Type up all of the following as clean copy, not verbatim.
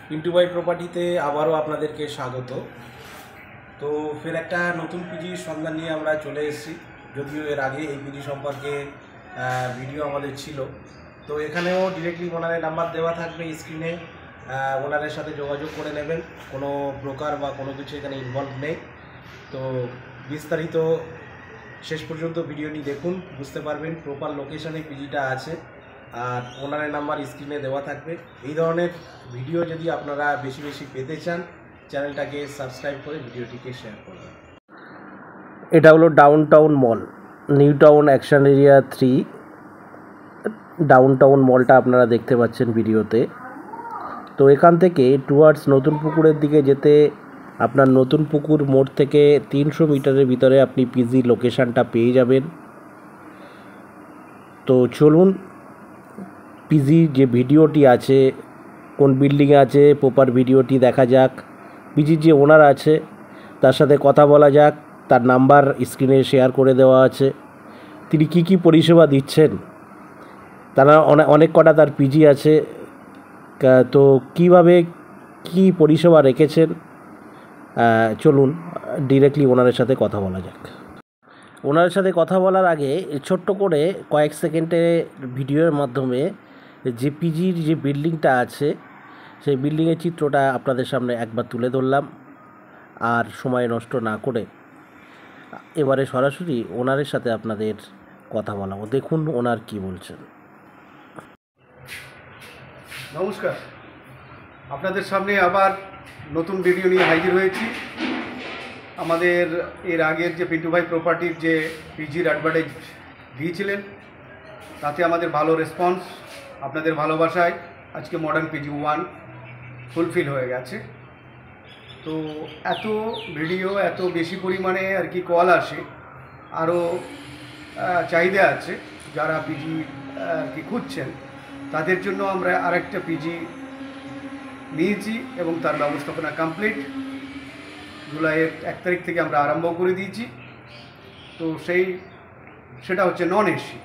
পিন্টু ভাই প্রপার্টিতে আবারও আপনাদেরকে স্বাগত। তো ফের একটা নতুন পিজির সন্ধান নিয়ে আমরা চলে এসেছি। যদিও এর আগে এই পিজি সম্পর্কে ভিডিও আমাদের ছিল। তো এখানেও ডিরেক্টলি ওনারের নাম্বার দেওয়া থাকবে স্ক্রিনে, ওনারের সাথে যোগাযোগ করে নেবেন। কোনো ব্রোকার বা কোনো কিছু এখানে ইনভলভ নেই। তো বিস্তারিত শেষ পর্যন্ত ভিডিওটি দেখুন, বুঝতে পারবেন প্রপার লোকেশনে পিজিটা আছে। আর ওনারের নাম্বার স্ক্রিনে দেওয়া থাকবে। এই ধরনের ভিডিও যদি আপনারা বেশি বেশি পেতে চান, চ্যানেলটাকে সাবস্ক্রাইব করে ভিডিওটিকে শেয়ার করবেন। এটা হলো downtown mall, new town action area 3 downtown মলটা আপনারা দেখতে পাচ্ছেন ভিডিওতে। তো এখান থেকে টুয়ার্ডস নতুন পুকুরের দিকে যেতে আপনার নতুন পুকুর মোড় থেকে 300 মিটারের ভিতরে আপনি পিজি লোকেশানটা পেয়ে যাবেন। তো চলুন পিজি যে ভিডিওটি আছে, কোন বিল্ডিংয়ে আছে প্রপার ভিডিওটি দেখা যাক। পিজির যে ওনার আছে তার সাথে কথা বলা যাক। তার নাম্বার স্ক্রিনে শেয়ার করে দেওয়া আছে। তিনি কি কি পরিষেবা দিচ্ছেন, তারা অনেক কটা তার পিজি আছে। তো কিভাবে কি পরিষেবা রেখেছেন, চলুন ডিরেক্টলি ওনারের সাথে কথা বলা যাক। ওনার সাথে কথা বলার আগে ছোট্ট করে কয়েক সেকেন্ডে ভিডিওর মাধ্যমে যে পিজির যে বিল্ডিংটা আছে সেই বিল্ডিংয়ের চিত্রটা আপনাদের সামনে একবার তুলে ধরলাম। আর সময় নষ্ট না করে এবারে সরাসরি ওনারের সাথে আপনাদের কথা বলাবো। দেখুন ওনার কি বলছেন। নমস্কার, আপনাদের সামনে আবার নতুন ভিডিও নিয়ে হাজির হয়েছি। আমাদের এর আগের যে পিন্টু ভাই প্রপার্টির যে পিজির অ্যাডভার্টাইজ দিয়েছিলেন, তাতে আমাদের ভালো রেসপন্স, আপনাদের ভালোবাসায় আজকে মডার্ন পিজি 1 ফুলফিল হয়ে গেছে। তো এত ভিডিও, এত বেশি পরিমাণে আর কি কল আসে, আরও চাহিদা আছে যারা পিজি আর কি খুঁজছেন, তাদের জন্য আমরা আরেকটা পিজি নিয়েছি এবং তার ব্যবস্থাপনা কমপ্লিট। জুলাইয়ের 1 তারিখ থেকে আমরা আরম্ভ করে দিয়েছি। তো সেটা হচ্ছে নন এসি।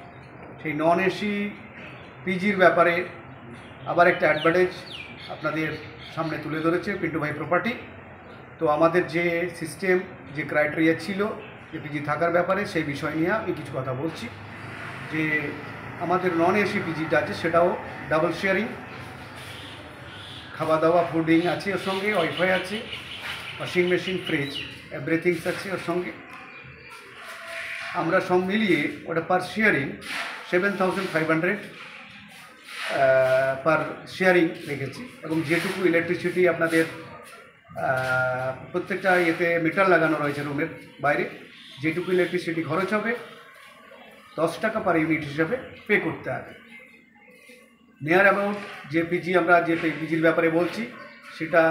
সেই নন এসি পিজির ব্যাপারে আবার একটা অ্যাডভার্টাইজ আপনাদের সামনে তুলে ধরেছে পিন্টু ভাই প্রপার্টি। তো আমাদের যে সিস্টেম, যে ক্রাইটেরিয়া ছিল যে পিজি থাকার ব্যাপারে, সেই বিষয় নিয়ে আমি কিছু কথা বলছি। যে আমাদের নন এসি পিজিটা আছে সেটাও ডাবল শেয়ারিং, খাওয়া দাওয়া ফুডিং আছে ওর সঙ্গে, ওয়াইফাই আছে, ওয়াশিং মেশিন, ফ্রিজ, এভরিথিংস আছে ওর সঙ্গে। আমরা সব মিলিয়ে ওটা পার শেয়ারিং 7500 পার শেয়ারিং রেখেছি। এবং যেটুকু ইলেকট্রিসিটি আপনাদের প্রত্যেকটা ইয়েতে মিটার লাগানো রয়েছে রুমের বাইরে, যেটুকু ইলেকট্রিসিটি খরচ হবে 10 টাকা পার ইউনিট হিসাবে পে করতে হবে। নিয়ার অ্যাবাউট যে পিজি, আমরা যে পিজির ব্যাপারে বলছি সেটা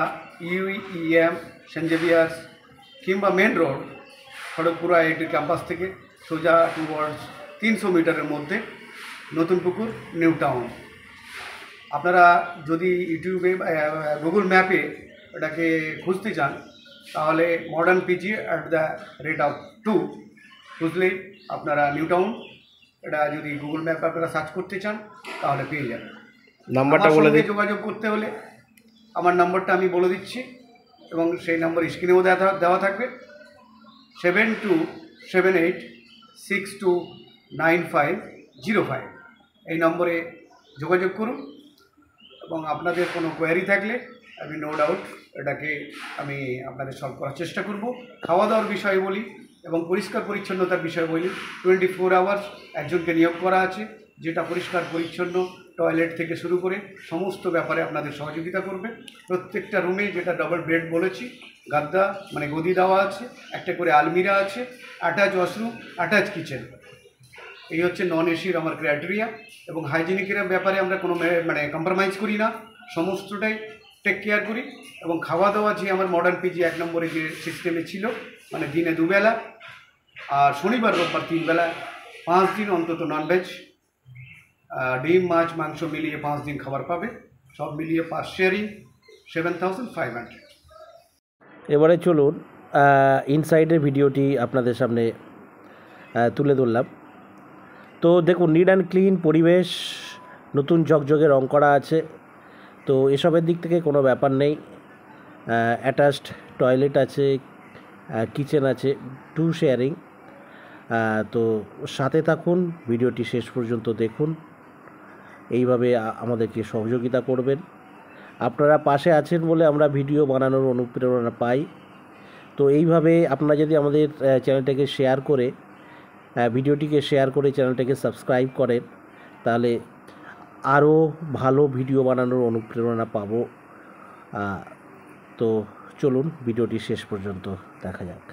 ইউইএম, সেন্ট জেভিয়ার্স কিংবা মেন রোড খড়গপুর আইআইটির ক্যাম্পাস থেকে সোজা টুয়ার্ডস 300 মিটারের মধ্যে নতুন পুকুর, নিউ টাউন। আপনারা যদি ইউটিউবে গুগল ম্যাপে এটাকে খুঁজতে চান, তাহলে modern PG at the rate of 2 খুঁজলেই আপনারা নিউ টাউন, এটা যদি গুগল ম্যাপে আপনারা সার্চ করতে চান তাহলে পেয়ে যাবেন। নাম্বারটা বলে দিই। যোগাযোগ করতে হলে আমার নাম্বারটা আমি বলে দিচ্ছি এবং সেই নাম্বার স্ক্রিনেও দেওয়া থাকবে। 7278629505 এই নম্বরে যোগাযোগ করুন। এবং আপনাদের কোনো কোয়ারি থাকলে আমি নো ডাউট এটাকে আমি আপনাদের সলভ করার চেষ্টা করব। খাওয়া দাওয়ার বিষয়ে বলি এবং পরিষ্কার পরিচ্ছন্নতার বিষয়ে বলি। 24 আওয়ার্স একজনকে নিয়োগ করা আছে, যেটা পরিষ্কার পরিচ্ছন্ন টয়লেট থেকে শুরু করে সমস্ত ব্যাপারে আপনাদের সহযোগিতা করবে। প্রত্যেকটা রুমে, যেটা ডাবল বেড বলেছি, গাদ্দা মানে গদি দেওয়া আছে, একটা করে আলমিরা আছে, অ্যাটাচ ওয়াশরুম, অ্যাটাচ কিচেন। এই হচ্ছে নন এসির আমার ক্রাইটেরিয়া। এবং হাইজিনিকের ব্যাপারে আমরা কোনো মানে কম্প্রোমাইজ করি না, সমস্তটাই টেক কেয়ার করি। এবং খাওয়া দাওয়া যে আমার মডার্ন পিজি 1 নম্বরে যে সিস্টেমে ছিল, মানে দিনে 2 বেলা আর শনিবার রোববার 3 বেলা, 5 দিন অন্তত ননভেজ, ডিম মাছ মাংস মিলিয়ে 5 দিন খাবার পাবে। সব মিলিয়ে পার শেয়ারিং 7500। এবারে চলুন ইনসাইডের ভিডিওটি আপনাদের সামনে তুলে ধরলাম। তো দেখুন, নিট অ্যান্ড ক্লিন পরিবেশ, নতুন ঝকঝকে রং করা আছে। তো এসবের দিক থেকে কোনো ব্যাপার নেই। অ্যাটাচড টয়লেট আছে, কিচেন আছে, 2 শেয়ারিং। তো সাথে থাকুন, ভিডিওটি শেষ পর্যন্ত দেখুন, এইভাবে আমাদেরকে সহযোগিতা করবেন। আপনারা পাশে আছেন বলে আমরা ভিডিও বানানোর অনুপ্রেরণা পাই। তো এইভাবে আপনারা যদি আমাদের চ্যানেলটাকে শেয়ার করে ভিডিওটিকে শেয়ার করে চ্যানেলটাকে সাবস্ক্রাইব করেন, তাহলে আরও ভালো ভিডিও বানানোর অনুপ্রেরণা পাবো। তো চলুন ভিডিওটি শেষ পর্যন্ত দেখা যাক।